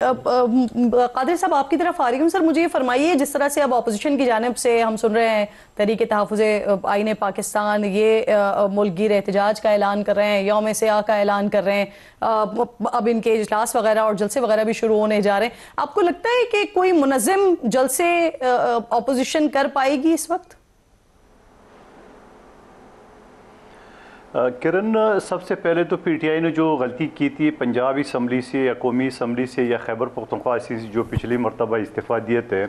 قادر صاحب آپ کی طرف آ رہی ہوں. سر مجھے یہ فرمائیے، جس طرح سے اب اپوزیشن کی جانب سے ہم سن رہے ہیں تحریک تحفظ آئین پاکستان یہ ملک گیر احتجاج کا اعلان کر رہے ہیں، یوم سیاہ کا اعلان کر رہے ہیں، اب ان کے اجلاس وغیرہ اور جلسے وغیرہ بھی شروع ہونے جا رہے ہیں، آپ کو لگتا ہے کہ کوئی منظم جلسے اپوزیشن کر پائے گی اس وقت؟ کرن، سب سے پہلے تو پی ٹی آئی نے جو غلطی کی تھی پنجاب اسمبلی سے یا قومی اسمبلی سے یا خیبر پختونخوا سے جو پچھلی مرتبہ استعفیٰ دیے تھے،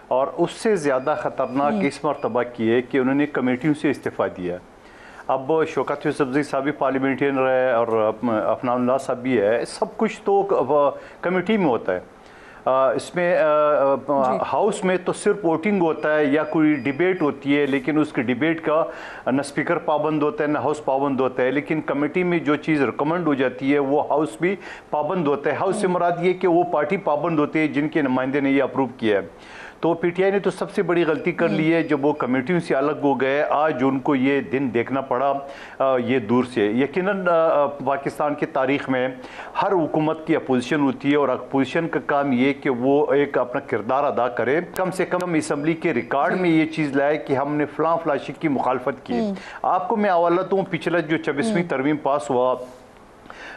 اور اس سے زیادہ خطرناک اس مرتبہ کیے کہ انہوں نے کمیٹیوں سے استعفیٰ دیا. اب شوکت یوسفزئی صاحب بھی پارلیمنٹین رہے اور افنان اللہ صاحب بھی ہے، سب کچھ تو کمیٹی میں ہوتا ہے. اس میں ہاؤس میں تو صرف ووٹنگ ہوتا ہے یا کوئی ڈیبیٹ ہوتی ہے، لیکن اس کی ڈیبیٹ کا نہ اسپیکر پابند ہوتا ہے نہ ہاؤس پابند ہوتا ہے. لیکن کمیٹی میں جو چیز ریکمنڈ ہو جاتی ہے وہ ہاؤس بھی پابند ہوتا ہے. ہاؤس سے مراد یہ کہ وہ پارٹی پابند ہوتی ہے جن کے نمائندے نے یہ اپروو کیا ہے. تو پی ٹی آئی نے تو سب سے بڑی غلطی کر لی ہے جب وہ کمیٹیوں سے الگ ہو گئے. آج ان کو یہ دن دیکھنا پڑا یہ دور سے. یقیناً پاکستان کی تاریخ میں ہر حکومت کی اپوزیشن ہوتی ہے اور اپوزیشن کا کام یہ کہ وہ ایک اپنا کردار ادا کرے. کم سے کم اسمبلی کے ریکارڈ میں یہ چیز لائے کہ ہم نے فلاں شے کی مخالفت کی. آپ کو میں حوالہ دوں، پچھلا جو 26ویں ترمیم پاس ہوا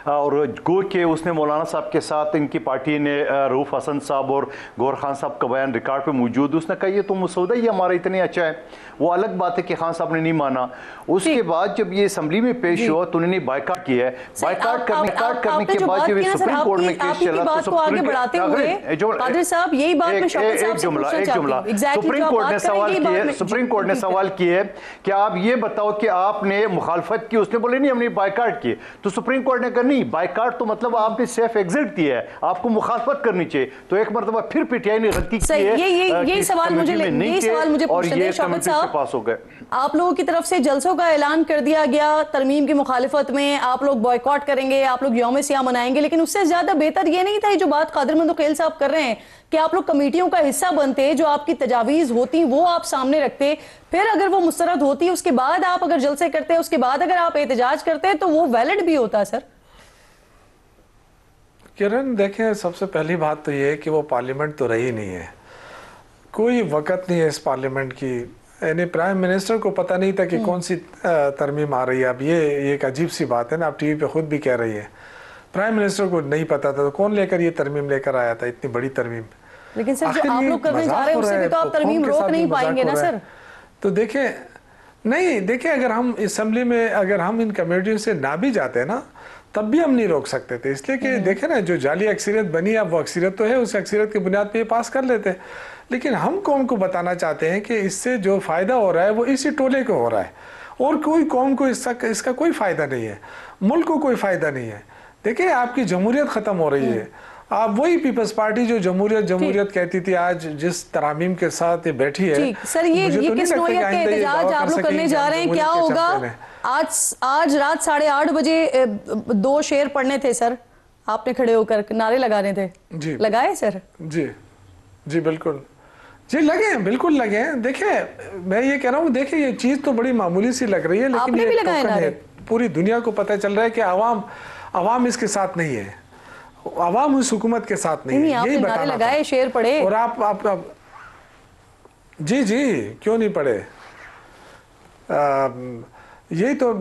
اور گو کہ اس نے مولانا صاحب کے ساتھ ان کی پارٹی نے رؤوف حسن صاحب اور گور خان صاحب کا بیان ریکارڈ پہ موجود، اس نے کہا یہ تو مسودہ ہی ہمارا اتنے اچھا ہے. وہ الگ بات ہے کہ خان صاحب نے نہیں مانا. اس کے بعد جب یہ اسمبلی میں پیش ہوا تو انہوں نے بائیکاٹ کیا ہے. بائیکاٹ کرنے کے بعد جب یہ سپریم کورٹ میں کیس چلا تو سپریم کورٹ نے سوال کیا ہے کہ آپ یہ بتاؤ کہ آپ نے مخالفت کی. اس نے بولے نہیں ہم نے بائیکاٹ کی. تو سپریم کورٹ نے کہا نہیں، بائیکاٹ تو مطلب آپ نے سیف ایگزٹ دیا ہے، آپ کو مخالفت کرنی چاہیے. تو ایک مرتبہ پھر پی ٹی آئی نے غلطی کی ہے. یہ سوال مجھے پوچھنا ہے شوکت صاحب، آپ لوگوں کی طرف سے جلسوں کا اعلان کر دیا گیا ترمیم کی مخالفت میں، آپ لوگ بائیکاٹ کریں گے، آپ لوگ یوم سیاہ منائیں گے، لیکن اس سے زیادہ بہتر یہ نہیں تھا جو بات قادر مندوخیل صاحب کر رہے ہیں کہ آپ لوگ کمیٹیوں کا حصہ بنتے، جو آپ کی تجاویز ہوتی وہ آپ سامنے رکھتے، پھر اگر وہ مسترد ہوتی اس کے بعد آپ اگر جلسے کرتے، اس کے بعد اگر آپ احتجاج کرتے تو وہ ویلڈ بھی ہوتا. سر کرن دیکھیں، سب سے پہلی بات تو یہ ہے کہ وہ پارلیمنٹ تو رہی نہیں ہے، کوئی وقت نہیں ہے اس پارلیمنٹ کی. یعنی پرائم منسٹر کو پتہ نہیں تھا کہ کون سی ترمیم آ رہی ہے. اب یہ ایک عجیب سی بات ہے نا، آپ ٹی وی پہ خود بھی کہہ رہی ہے پرائم منسٹر کو نہیں پتا تھا، تو کون لے کر یہ ترمیم لے کر آیا تھا، اتنی بڑی ترمیم. لیکن سر جو آپ لوگ کرنے جا رہے ہیں اس سے بھی تو آپ ترمیم روک نہیں پائیں گے نا سر. تو دیکھیں اگر ہم اسمبلی میں اگر ہم ان کمیٹیوں سے نہ بھی جاتے نا تب بھی ہم نہیں روک سکتے تھے، اس لیے کہ دیکھیں نا جو جعلی اکثریت بنی، اب وہ اکثریت تو ہے، اس اکثریت کی بنیاد پہ یہ پاس کر لیتے. لیکن ہم قوم کو بتانا چاہتے ہیں کہ اس سے جو فائدہ ہو رہا ہے وہ اسی ٹولے کو ہو رہا ہے، اور کوئی قوم کو اس کا کوئی فائدہ نہیں ہے، ملک کو کوئی فائدہ نہیں ہے. دیکھیں آپ کی جمہوریت ختم ہو رہی ہے. آپ وہی پیپلز پارٹی جو جمہوریت کہتی تھی آج جس ترامیم کے ساتھ بیٹھی ہے. سر یہ کس نوعیت کے احتجاج آپ لوگ کرنے جا رہے ہیں؟ کیا ہوگا آج رات 8:30 بجے 2 شعر پڑھنے تھے سر، آپ نے کھڑے ہو کر نعرے لگانے تھے، لگائے سر؟ جی بالکل، جی لگے ہیں، بالکل لگے ہیں. دیکھیں میں یہ کہہ رہا ہوں، دیکھیں یہ چیز تو بڑی معمولی سی لگ رہی ہے لیکن یہ ٹوکن ہے. پوری دنیا کو پتہ چل رہا ہے کہ عوام اس کے ساتھ نہیں ہے، عوام اس حکومت کے ساتھ نہیں ہے. یہی بتانا تھا. لگائے شعر پڑھے اور آپ جی کیوں نہیں پڑھے. یہی تو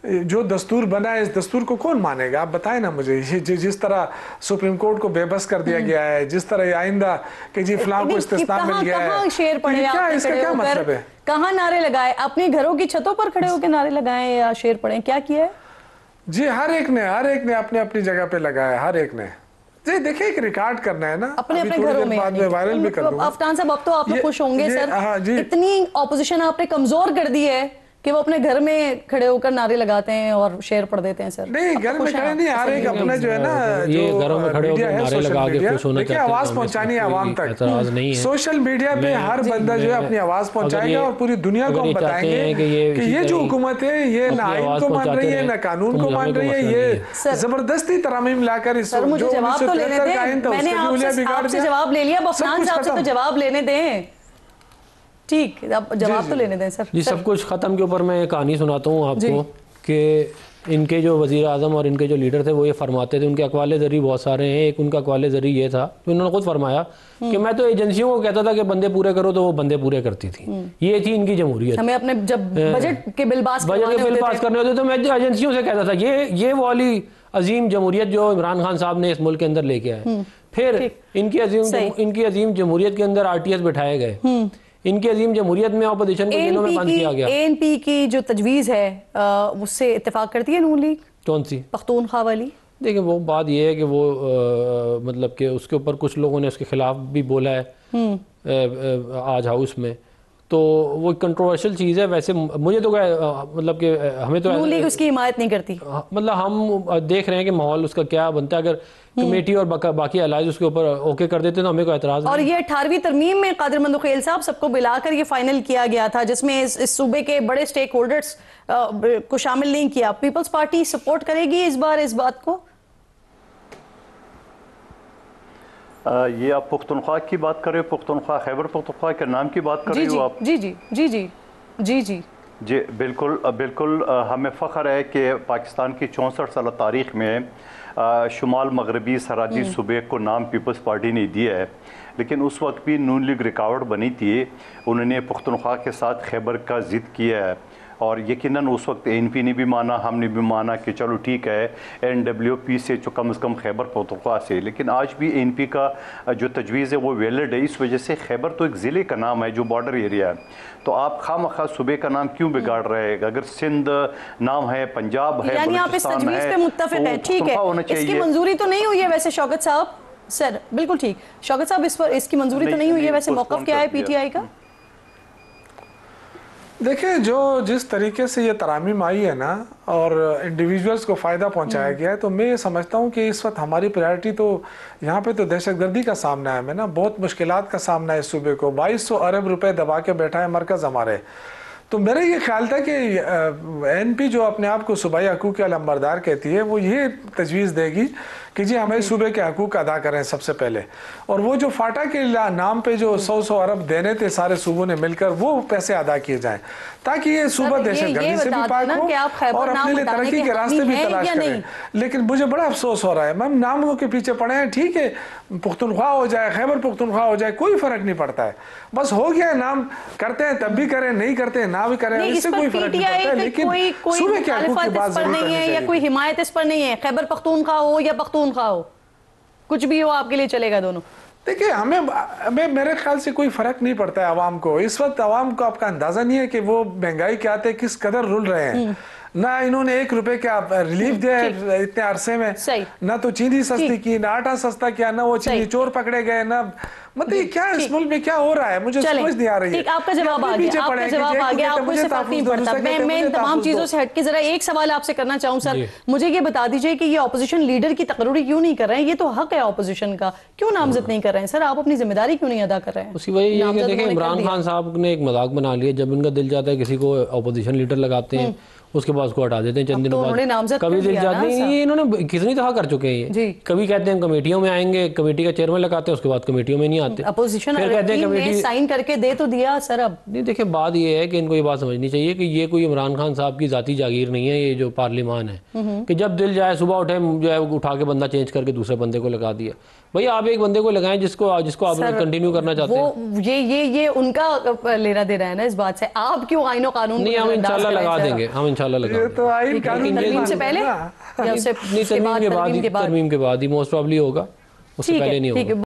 جو دستور بنا ہے، اس دستور کو کون مانے گا؟ آپ بتائیں نا مجھے. جس طرح سپریم کورٹ کو بے بس کر دیا گیا ہے، جس طرح آئندہ کہ جی فلاں کو استثناء مل گیا ہے، کہاں شعر پڑھے آپ نے کھڑے ہو کر؟ کہاں نعرے لگائے؟ اپنی گھروں کی چھتوں پر کھڑے ہو کے نعرے لگائیں یا شعر پڑھیں؟ کیا کیا ہے؟ جی ہر ایک نے اپنی جگہ پہ لگایا، ہر ایک نے. جی دیکھیں ایک ریکارڈ کرنا ہے نا اپنے گھروں میں. وائرل بھی کر دوں گا. افنان صاحب اب تو آپ لوگ خوش ہوں گے سر، اتنی اپوزیشن آپ نے کمزور کر دی ہے کہ وہ اپنے گھر میں کھڑے ہو کر نعرے لگاتے ہیں اور شعر پڑھ دیتے ہیں سر. نہیں گھر میں کھڑے نہیں، ہر ایک اپنا جو ہے نا جو میڈیا ہے سوشل میڈیا، دیکھیں آواز پہنچانی ہے عوام تک. سوشل میڈیا پہ ہر بندہ جو ہے اپنی آواز پہنچائے گا اور پوری دنیا کو ہم بتائیں گے کہ یہ جو حکومت ہے یہ نہ آئین کو مان رہی ہے نہ قانون کو مان رہی ہے، یہ زبردستی ترامیم لا کر سر مجھے جواب تو لینے دیں. میں نے آپ سے جواب لے لیا، اب افنان صاحب سے تو جواب لینے دیں. ٹھیک، اب جواب تو لینے دیں سر. جی سب کچھ ختم کے اوپر میں کہانی سناتا ہوں آپ کو کہ ان کے جو وزیر اعظم اور ان کے جو لیڈر تھے وہ یہ فرماتے تھے, ان کے اقوال ذری بہت سارے ہیں. ایک ان کا اقوال ذری یہ تھا کہ انہوں نے خود فرمایا کہ میں تو ایجنسیوں کو کہتا تھا کہ بندے پورے کرو تو وہ بندے پورے کرتی تھی. یہ تھی ان کی جمہوریت. ہمیں اپنے جب بجٹ کے بل پاس کرنے ہوتے تو میں ایجنسیوں سے کہتا تھا. یہ وہ والی عظیم جمہوریت جو عمران خان صاحب نے اس ملک کے اندر لے کے آئے. پھر ان کی عظیم جمہوریت کے اندر RTS بٹھائے گئے. ان کی عظیم جمہوریت میں اپوزیشن کو جیلوں میں بند کیا گیا. ANP کی جو تجویز ہے اس سے اتفاق کرتی ہے نون لیگ؟ کون سی؟ پختونخوا والی. دیکھیں وہ بات یہ ہے کہ وہ مطلب کہ اس کے اوپر کچھ لوگوں نے اس کے خلاف بھی بولا ہے آج ہاؤس میں, تو وہ کنٹروورشل چیز ہے. ویسے مجھے تو مطلب کہ ہمیں تو نون لیگ اس کی حمایت نہیں کرتی. مطلب ہم دیکھ رہے ہیں کہ ماحول اس کا کیا بنتا ہے. اگر کمیٹی اور باقی الائز اس کے اوپر اوکے کر دیتے تو ہمیں کوئی اعتراض نہیں. اور یہ 18ویں ترمیم میں قادر مندوخیل صاحب سب کو بلا کر یہ فائنل کیا گیا تھا, جس میں اس صوبے کے بڑے سٹیک ہولڈرز کو شامل نہیں کیا. پیپلز پارٹی سپورٹ کرے گی اس بار اس بات کو؟ یہ آپ پختونخوا کی بات کر رہے ہو, پختونخوا خیبر پختونخوا کے نام کی بات کر رہے ہو آپ؟ جی جی جی جی جی جی جی بالکل بالکل. ہمیں فخر ہے کہ پاکستان کی 64 سالہ تاریخ میں شمال مغربی سرحدی صوبے کو نام پیپلز پارٹی نے دیا ہے, لیکن اس وقت بھی نون لیگ رکاوٹ بنی تھی. انہوں نے پختونخوا کے ساتھ خیبر کا ضد کیا ہے, اور یقیناً اس وقت ANP نے بھی مانا, ہم نے بھی مانا کہ چلو ٹھیک ہے NWP سے جو کم از کم خیبر پختونخوا سے. لیکن آج بھی ANP کا جو تجویز ہے وہ ویلڈ ہے. اس وجہ سے خیبر تو ایک ضلع کا نام ہے جو بارڈر ایریا ہے, تو آپ خواہ صوبے کا نام کیوں بگاڑ رہے ہیں؟ اگر سندھ نام ہے, پنجاب ہے, یعنی آپ اس تجویز پہ متفق ہیں, ٹھیک ہے. اس کی منظوری تو نہیں ہوئی ہے ویسے شوکت صاحب؟ سر بالکل ٹھیک. شوکت صاحب اس کی منظوری تو نہیں ہوئی ہے ویسے, موقف کیا ہے PTI کا؟ دیکھیں جو جس طریقے سے یہ ترامیم آئی ہے نا اور انڈیویجولز کو فائدہ پہنچایا گیا ہے, تو میں یہ سمجھتا ہوں کہ اس وقت ہماری پریارٹی تو یہاں پہ تو دہشت گردی کا سامنا ہے. ہمیں نا بہت مشکلات کا سامنا ہے اس صوبے کو. 2200 ارب روپے دبا کے بیٹھا ہے مرکز ہمارے. تو میرا یہ خیال تھا کہ ANP جو اپنے آپ کو صوبائی حقوق کے علمبردار کہتی ہے, وہ یہ تجویز دے گی کہ جی ہمیں صوبے کے حقوق ادا کریں سب سے پہلے, اور وہ جو فاٹا کے نام پہ جو 100 ارب دینے تھے سارے صوبوں نے مل کر, وہ پیسے ادا کیے جائیں تاکہ یہ صوبہ دہشت گردی سے بھی پاک ہو اور اپنے لیے ترقی کے راستے بھی تلاش کریں. لیکن مجھے بڑا افسوس ہو رہا ہے, ہم ناموں کے پیچھے پڑے ہیں. ٹھیک ہے پختونخوا ہو جائے, خیبر پختونخوا ہو جائے, کوئی فرق نہیں پڑتا ہے. بس ہو گیا نام, کرتے ہیں تب بھی کریں, نہیں کرتے نہ بھی کریں, اس سے کوئی فرق نہیں پڑتا ہے. لیکن صوبے کے حقوق کی بات ضرور کرنی چاہیے. یا کوئی حمایت اس پر نہیں ہے, خیبر پختونخوا ہو یا پختونخوا ہو, کچھ بھی ہو آپ کے لیے چلے گا دونوں. دیکھیں ہمیں میرے خیال سے کوئی فرق نہیں پڑتا ہے عوام کو. اس وقت عوام کو آپ کا اندازہ نہیں ہے کہ وہ مہنگائی کے آتے کس قدر رول رہے ہیں. نہ انہوں نے 1 روپے کا ریلیف دیا ہے اتنے عرصے میں, نہ تو چینی سستی کی, نہ آٹا سستا کیا, نہ وہ چینی چور پکڑے گئے, نہ مطلب کیا اس ملک میں کیا ہو رہا ہے مجھے سمجھ نہیں آ رہی ہے. آپ کا جواب آ گیا, آپ کا جواب آ گیا, آپ کو اس سے فرق نہیں پڑتا. میں ان تمام چیزوں سے ہٹ کے ذرا ایک سوال آپ سے کرنا چاہوں سر, مجھے یہ بتا دیجئے کہ یہ اپوزیشن لیڈر کی تقرری کیوں نہیں کر رہے ہیں؟ یہ تو حق ہے اپوزیشن کا, کیوں نامزد نہیں کر رہے ہیں سر؟ آپ اپنی ذمہ داری کیوں نہیں ادا کر رہے ہیں؟ اس کی وجہ یہ ہے کہ دیکھیں عمران خان صاحب نے ایک مذاق بنا لیا, جب ان کا دل جاتا ہے کسی کو اپوزیشن لیڈر لگاتے ہیں اس کے بعد اس کو ہٹا دیتے ہیں چند دنوں بعد. کبھی دل جاتے ہیں, یہ انہوں نے کتنی دفعہ کر چکے ہیں یہ. کبھی کہتے ہیں کمیٹیوں میں آئیں گے, کمیٹی کا چیئرمین لگاتے ہیں, اس کے بعد کمیٹیوں میں نہیں آتے. اپوزیشن نے سائن کر کے دے تو دیا سر. اب نہیں دیکھیں بات یہ ہے کہ ان کو یہ بات سمجھنی چاہیے کہ یہ کوئی عمران خان صاحب کی ذاتی جاگیر نہیں ہے, یہ جو پارلیمان ہے کہ جب دل جائے صبح اٹھے جو ہے اٹھا کے بندہ چینج کر کے دوسرے بندے کو لگا دیا. بھئی آپ ایک بندے کو لگائیں جس کو آپ کنٹینیو کرنا چاہتے ہیں. یہ ان کا لینا دینا ہے نا اس بات سے. آپ کیوں آئین و قانون نہیں, ہم انشاءاللہ لگا دیں گے, ہم انشاءاللہ لگا دیں گے. ترمیم سے پہلے یا ترمیم کے بعد ہی موسٹ پرابلی ہوگا, اس سے پہلے نہیں ہوگا.